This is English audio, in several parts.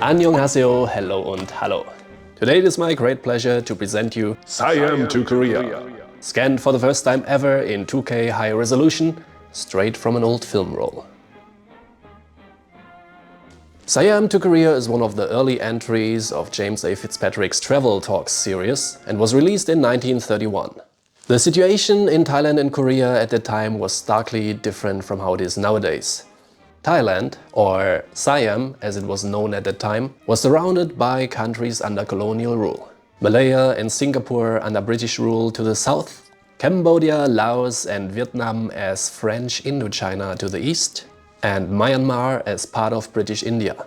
Annyeonghaseyo, hello und hallo. Today it is my great pleasure to present you Siam to Korea. Scanned for the first time ever in 2K high resolution, straight from an old film roll. Siam to Korea is one of the early entries of James A. Fitzpatrick's Travel Talks series and was released in 1931. The situation in Thailand and Korea at that time was starkly different from how it is nowadays. Thailand, or Siam as it was known at that time, was surrounded by countries under colonial rule. Malaya and Singapore under British rule to the south, Cambodia, Laos and Vietnam as French Indochina to the east, and Myanmar as part of British India.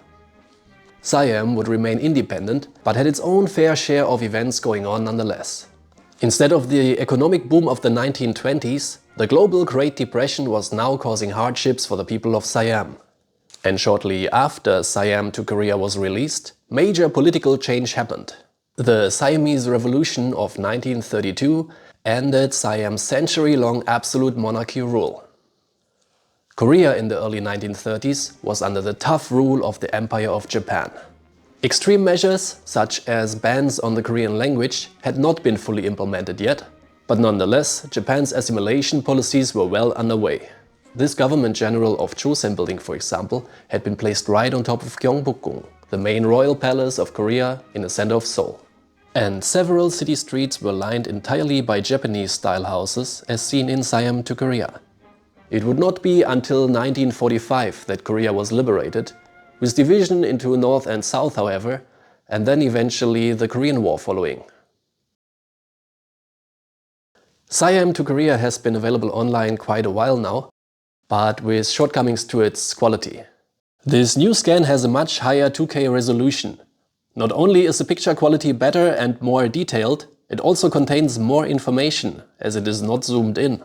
Siam would remain independent, but had its own fair share of events going on nonetheless. Instead of the economic boom of the 1920s, the global Great Depression was now causing hardships for the people of Siam. And shortly after Siam to Korea was released, major political change happened. The Siamese Revolution of 1932 ended Siam's century-long absolute monarchy rule. Korea in the early 1930s was under the tough rule of the Empire of Japan. Extreme measures, such as bans on the Korean language, had not been fully implemented yet, but nonetheless, Japan's assimilation policies were well underway. This government general of Chosen Building, for example, had been placed right on top of Gyeongbokgung, the main royal palace of Korea in the center of Seoul. And several city streets were lined entirely by Japanese-style houses, as seen in Siam to Korea. It would not be until 1945 that Korea was liberated, with division into North and South, however, and then eventually the Korean War following. Siam to Korea has been available online quite a while now, but with shortcomings to its quality. This new scan has a much higher 2K resolution. Not only is the picture quality better and more detailed, it also contains more information, as it is not zoomed in.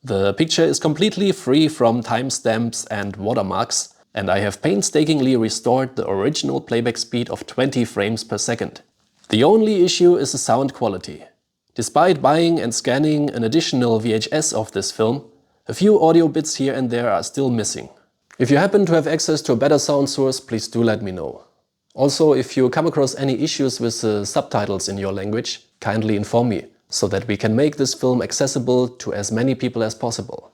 The picture is completely free from timestamps and watermarks, and I have painstakingly restored the original playback speed of 20 frames per second. The only issue is the sound quality. Despite buying and scanning an additional VHS of this film, a few audio bits here and there are still missing. If you happen to have access to a better sound source, please do let me know. Also, if you come across any issues with the subtitles in your language, kindly inform me, so that we can make this film accessible to as many people as possible.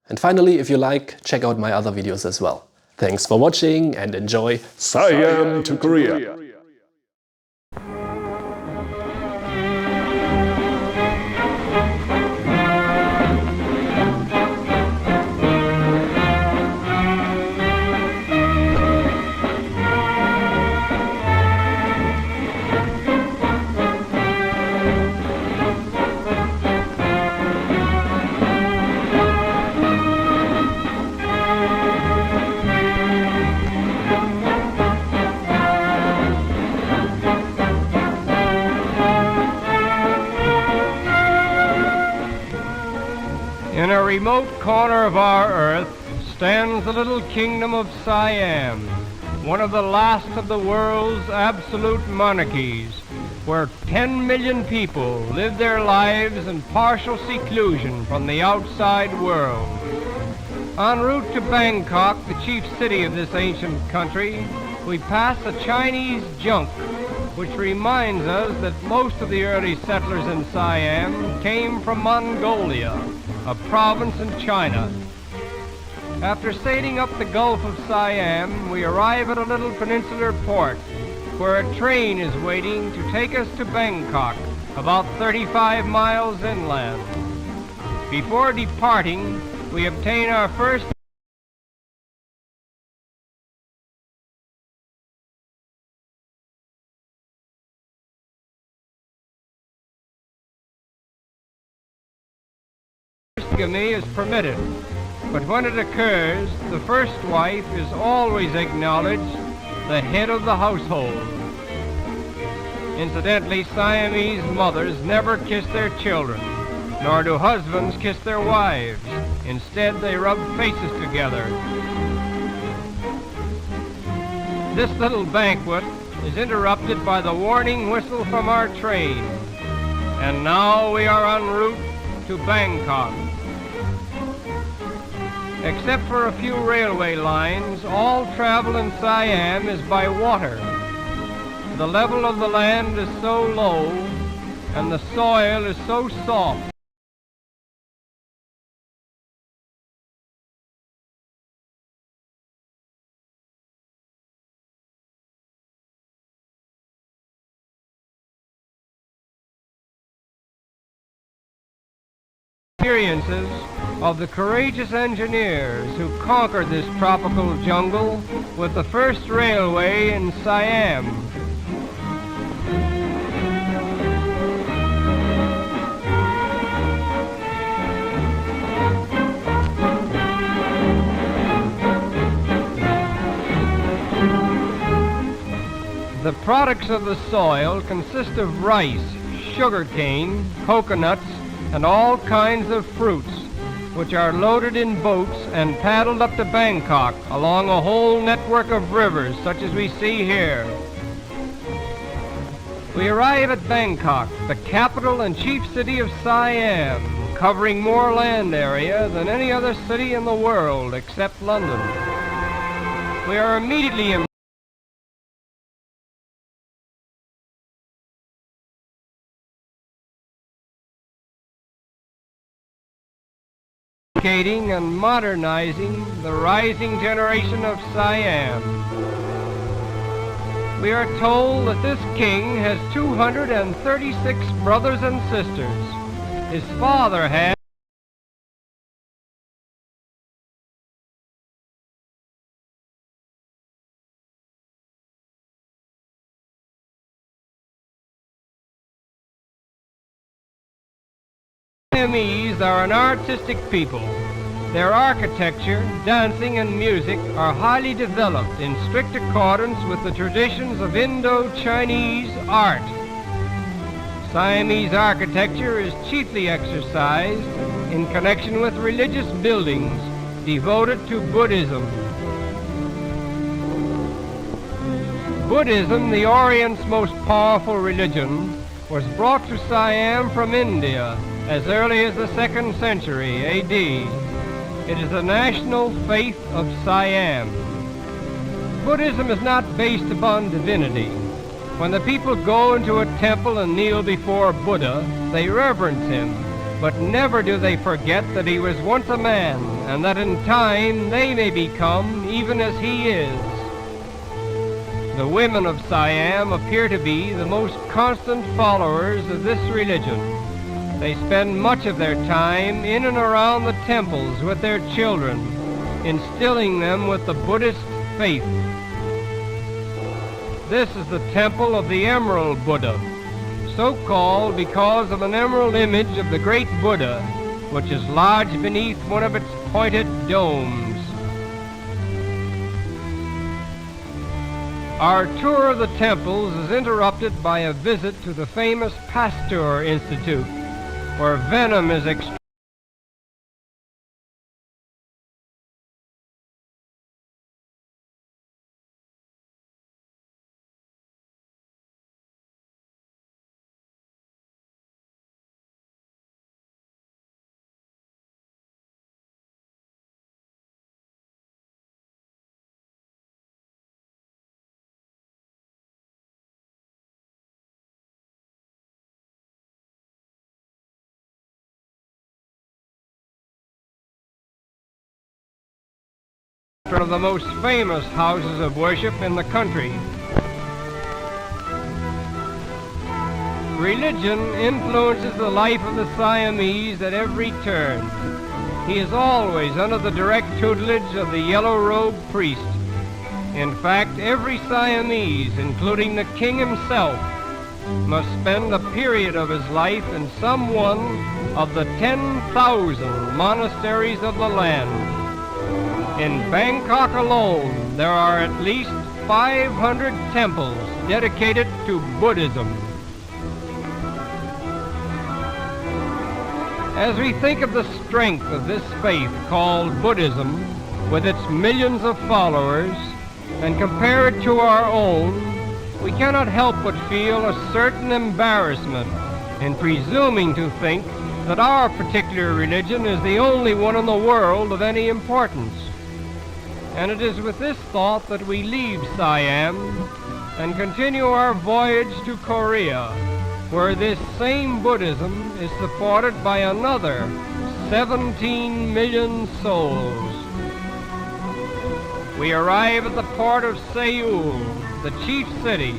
And finally, if you like, check out my other videos as well. Thanks for watching and enjoy Siam to Korea. In a remote corner of our earth stands the little kingdom of Siam, one of the last of the world's absolute monarchies, where 10 million people live their lives in partial seclusion from the outside world. En route to Bangkok, the chief city of this ancient country, we pass a Chinese junk, which reminds us that most of the early settlers in Siam came from Mongolia, a province in China. After sailing up the Gulf of Siam, we arrive at a little peninsular port where a train is waiting to take us to Bangkok, about 35 miles inland. Before departing, we obtain our first polygamy is permitted, but when it occurs, the first wife is always acknowledged the head of the household. Incidentally, Siamese mothers never kiss their children, nor do husbands kiss their wives. Instead, they rub faces together. This little banquet is interrupted by the warning whistle from our train. And now we are en route to Bangkok. Except for a few railway lines, all travel in Siam is by water, the level of the land is so low and the soil is so soft. Experiences of the courageous engineers who conquered this tropical jungle with the first railway in Siam. The products of the soil consist of rice, sugarcane, coconuts, and all kinds of fruits, which are loaded in boats and paddled up to Bangkok along a whole network of rivers such as we see here. We arrive at Bangkok, the capital and chief city of Siam, covering more land area than any other city in the world except London. We are immediately and modernizing the rising generation of Siam. We are told that this king has 236 brothers and sisters. His father had Siamese are an artistic people. Their architecture, dancing, and music are highly developed in strict accordance with the traditions of Indo-Chinese art. Siamese architecture is chiefly exercised in connection with religious buildings devoted to Buddhism. Buddhism, the Orient's most powerful religion, was brought to Siam from India as early as the 2nd century A.D. It is the national faith of Siam. Buddhism is not based upon divinity. When the people go into a temple and kneel before Buddha, they reverence him, but never do they forget that he was once a man, and that in time they may become even as he is. The women of Siam appear to be the most constant followers of this religion. They spend much of their time in and around the temples with their children, instilling them with the Buddhist faith. This is the temple of the Emerald Buddha, so called because of an emerald image of the great Buddha, which is lodged beneath one of its pointed domes. Our tour of the temples is interrupted by a visit to the famous Pasteur Institute, where venom is extracted one of the most famous houses of worship in the country. Religion influences the life of the Siamese at every turn. He is always under the direct tutelage of the yellow-robed priest. In fact, every Siamese, including the king himself, must spend a period of his life in some one of the 10,000 monasteries of the land. In Bangkok alone, there are at least 500 temples dedicated to Buddhism. As we think of the strength of this faith called Buddhism, with its millions of followers, and compare it to our own, we cannot help but feel a certain embarrassment in presuming to think that our particular religion is the only one in the world of any importance. And it is with this thought that we leave Siam and continue our voyage to Korea, where this same Buddhism is supported by another 17 million souls. We arrive at the port of Seoul, the chief city,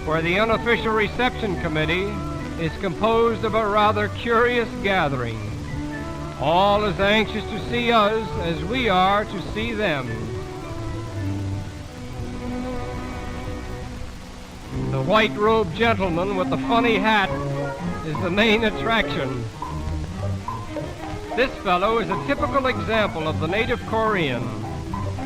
where the unofficial reception committee is composed of a rather curious gathering, all as anxious to see us as we are to see them. The white-robed gentleman with the funny hat is the main attraction. This fellow is a typical example of the native Korean.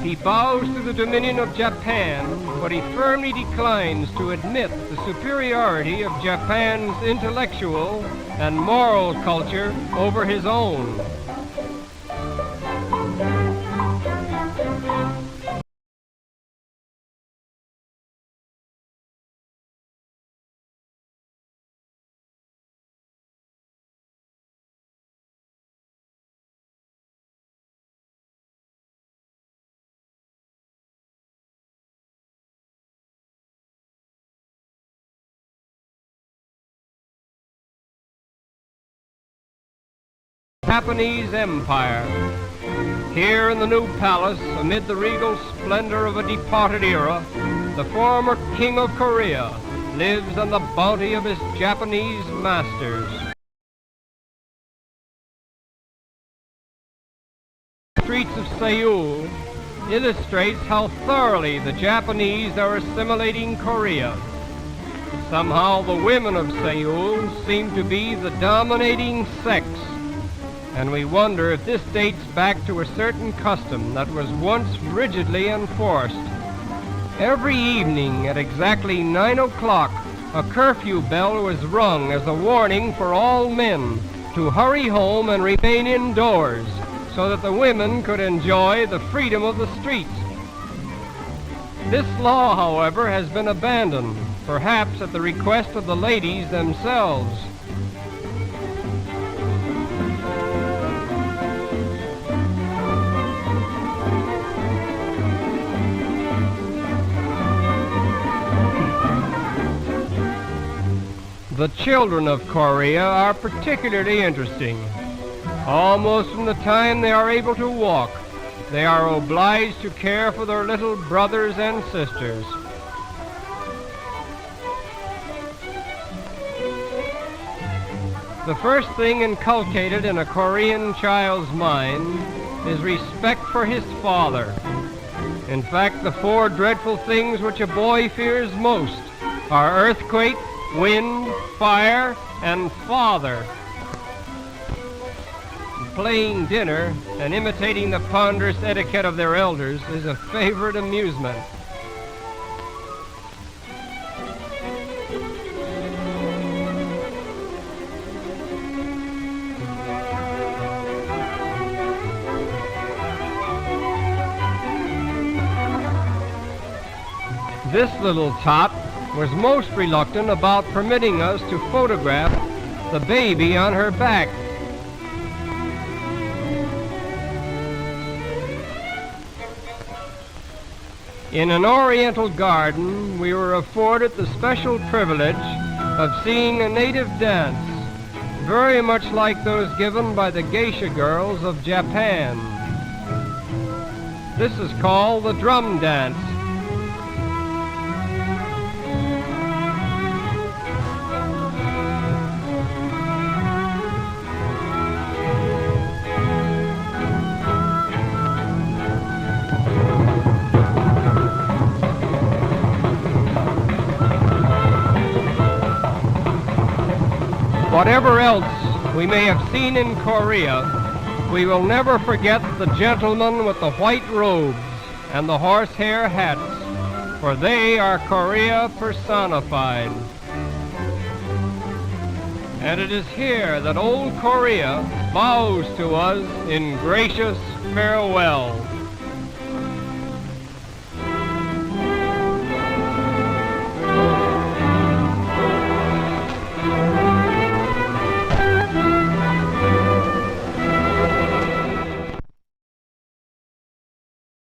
He bows to the dominion of Japan, but he firmly declines to admit the superiority of Japan's intellectual and moral culture over his own. Japanese Empire. Here in the new palace, amid the regal splendor of a departed era, the former King of Korea lives on the bounty of his Japanese masters. The streets of Seoul illustrates how thoroughly the Japanese are assimilating Korea. Somehow the women of Seoul seem to be the dominating sex, and we wonder if this dates back to a certain custom that was once rigidly enforced. Every evening at exactly 9 o'clock, a curfew bell was rung as a warning for all men to hurry home and remain indoors so that the women could enjoy the freedom of the streets. This law, however, has been abandoned, perhaps at the request of the ladies themselves. The children of Korea are particularly interesting. Almost from the time they are able to walk, they are obliged to care for their little brothers and sisters. The first thing inculcated in a Korean child's mind is respect for his father. In fact, the four dreadful things which a boy fears most are earthquake, wind, fire, and father. Playing dinner and imitating the ponderous etiquette of their elders is a favorite amusement. This little tot was most reluctant about permitting us to photograph the baby on her back. In an Oriental garden, we were afforded the special privilege of seeing a native dance, very much like those given by the geisha girls of Japan. This is called the drum dance. Whatever else we may have seen in Korea, we will never forget the gentlemen with the white robes and the horsehair hats, for they are Korea personified. And it is here that old Korea bows to us in gracious farewell.